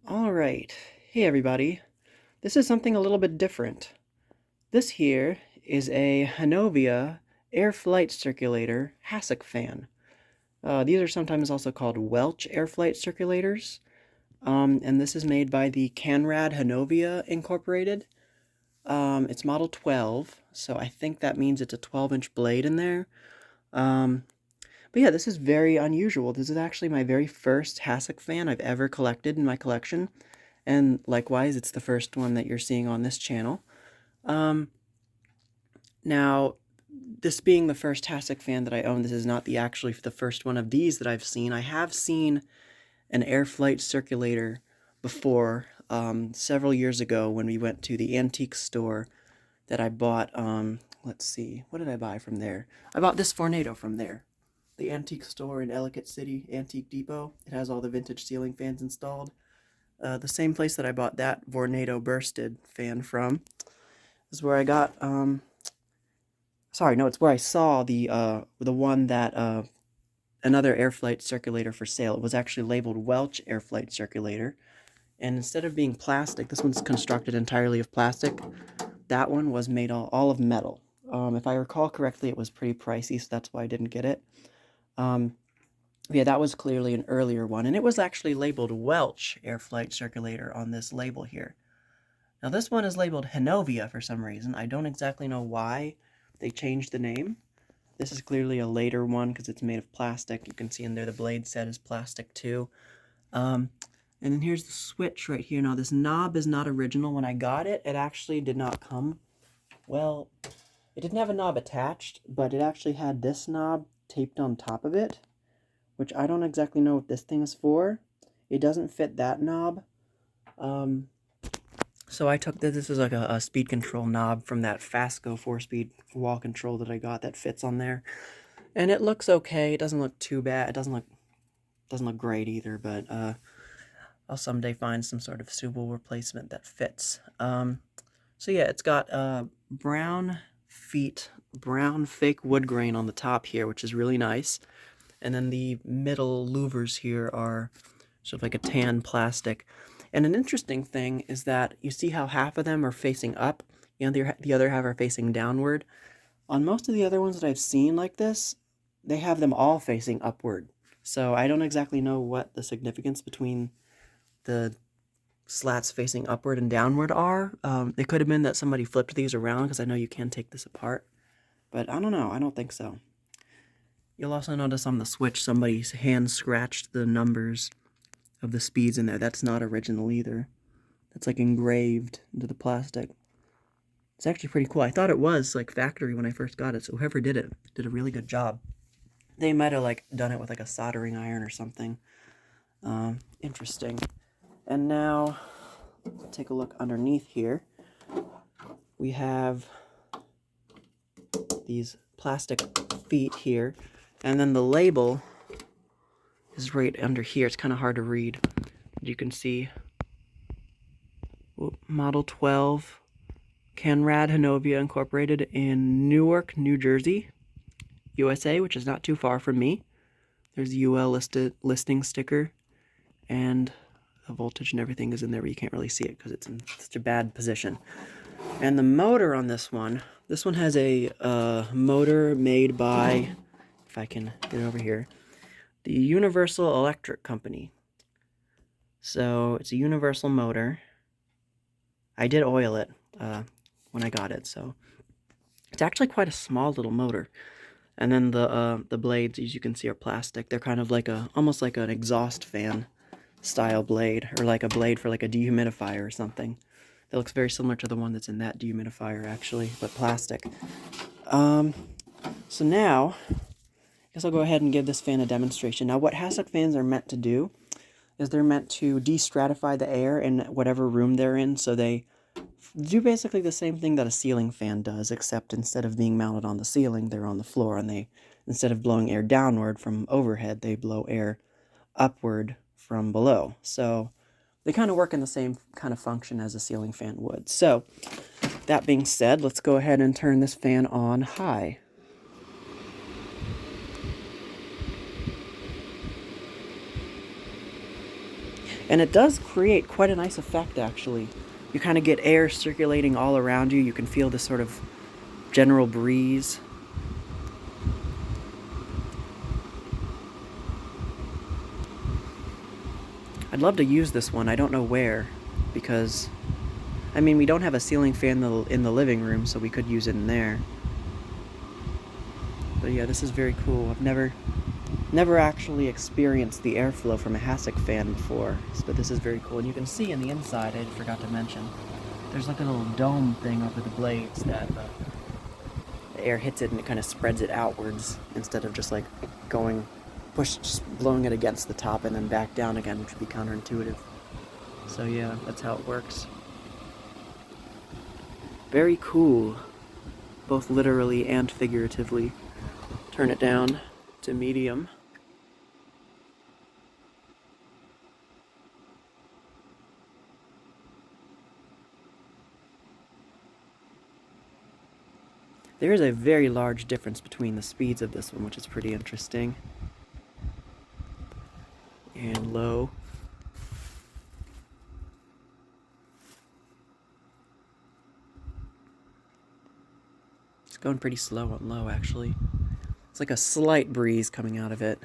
All right. Hey, everybody. This is something a little bit different. This here is a Hanovia Air-Flight Circulator Hassock fan. These are sometimes also called Welch Air-Flight Circulators. And this is made by the Canrad-Hanovia Incorporated. It's model 12, so I think that means it's a 12-inch blade in there. But yeah, this is very unusual. This is actually my very first Hassock fan I've ever collected in my collection. And likewise, it's the first one that you're seeing on this channel. Now, this being the first Hassock fan that I own, this is not actually the first one of these that I've seen. I have seen an Air-Flight Circulator before, several years ago when we went to the antique store that I bought. Let's see, what did I buy from there? I bought this Vornado from there. The antique store in Ellicott City, Antique Depot. It has all the vintage ceiling fans installed. The same place that I bought that Vornado Bursted fan from is where I got, it's where I saw the one that, another Air-Flight Circulator for sale. It was actually labeled Welch Air-Flight Circulator, and instead of being plastic, this one's constructed entirely of plastic. That one was made all of metal. If I recall correctly, it was pretty pricey, so that's why I didn't get it. Yeah, that was clearly an earlier one, and it was actually labeled Welch Air-Flight Circulator on this label here. Now this one is labeled Hanovia for some reason. I don't exactly know why they changed the name. This is clearly a later one because it's made of plastic. You can see in there the blade set is plastic too. And then here's the switch right here. Now this knob is not original. When I got it, it actually did not come. Well, it didn't have a knob attached, but it actually had this knob taped on top of it, which I don't exactly know what this thing is for. It doesn't fit that knob. So I took this is like a speed control knob from that Fastco 4-speed wall control that I got that fits on there. And it looks okay. It doesn't look too bad. It doesn't look great either, but I'll someday find some sort of suitable replacement that fits. So yeah, it's got brown feet, brown fake wood grain on the top here, which is really nice. And then the middle louvers here are sort of like a tan plastic. And an interesting thing is that you see how half of them are facing up, the other half are facing downward. On most of the other ones that I've seen like this, they have them all facing upward. So I don't exactly know what the significance between the slats facing upward and downward are. It could have been that somebody flipped these around, because I know you can take this apart. But I don't know. I don't think so. You'll also notice on the switch somebody's hand scratched the numbers of the speeds in there. That's not original either. That's like engraved into the plastic. It's actually pretty cool. I thought it was like factory when I first got it, so whoever did it did a really good job. They might have like done it with like a soldering iron or something. Interesting. And now, let's take a look underneath here. We have these plastic feet here. And then the label is right under here. It's kind of hard to read. You can see Model 12, Canrad-Hanovia Incorporated in Newark, New Jersey, USA, which is not too far from me. There's a UL listing sticker, and the voltage and everything is in there, but you can't really see it because it's in such a bad position. And the motor on this one has a motor made by, if I can get it over here, the Universal Electric Company. So it's a universal motor. I did oil it when I got it, so it's actually quite a small little motor. And then the blades, as you can see, are plastic. They're kind of like almost like an exhaust fan style blade, or like a blade for like a dehumidifier or something. That looks very similar to the one that's in that dehumidifier, actually, but plastic. So now, I guess I'll go ahead and give this fan a demonstration. Now, what Hassock fans are meant to do is they're meant to de-stratify the air in whatever room they're in, so they do basically the same thing that a ceiling fan does, except instead of being mounted on the ceiling, they're on the floor, and instead of blowing air downward from overhead, they blow air upward from below. So they kind of work in the same kind of function as a ceiling fan would. So that being said, let's go ahead and turn this fan on high. And it does create quite a nice effect, actually. You kind of get air circulating all around you. You can feel this sort of general breeze. I'd love to use this one. I don't know where, because, I mean, we don't have a ceiling fan in the living room, so we could use it in there. But yeah, this is very cool. I've never actually experienced the airflow from a Hassock fan before, but this is very cool. And you can see in the inside, I forgot to mention, there's like a little dome thing over the blades that the air hits it and it kind of spreads it outwards instead of just like blowing it against the top and then back down again, which would be counterintuitive. So yeah, that's how it works. Very cool, both literally and figuratively. Turn it down to medium. There is a very large difference between the speeds of this one, which is pretty interesting. And low. It's going pretty slow on low, actually. It's like a slight breeze coming out of it.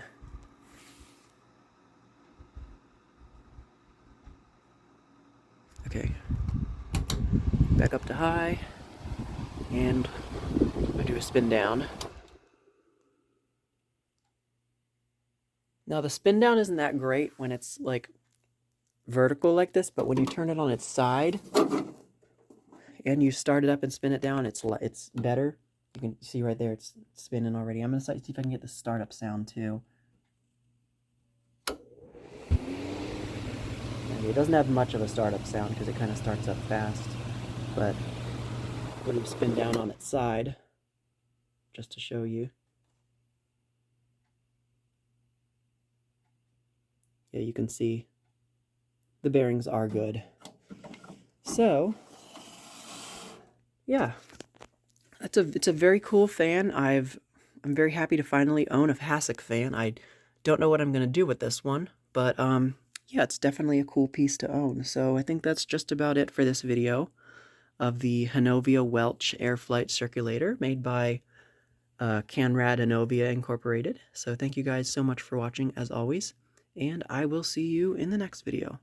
Okay. Back up to high. And I do a spin down. Now the spin down isn't that great when it's like vertical like this, but when you turn it on its side and you start it up and spin it down, it's better. You can see right there, it's spinning already. I'm gonna see if I can get the startup sound too. And it doesn't have much of a startup sound because it kind of starts up fast, but when you spin down on its side, just to show you. Yeah, you can see the bearings are good. So, yeah, it's a very cool fan. I'm very happy to finally own a Hassock fan. I don't know what I'm gonna do with this one, but yeah, it's definitely a cool piece to own. So I think that's just about it for this video of the Hanovia Welch Air-Flight Circulator made by Canrad-Hanovia Incorporated. So thank you guys so much for watching as always, and I will see you in the next video.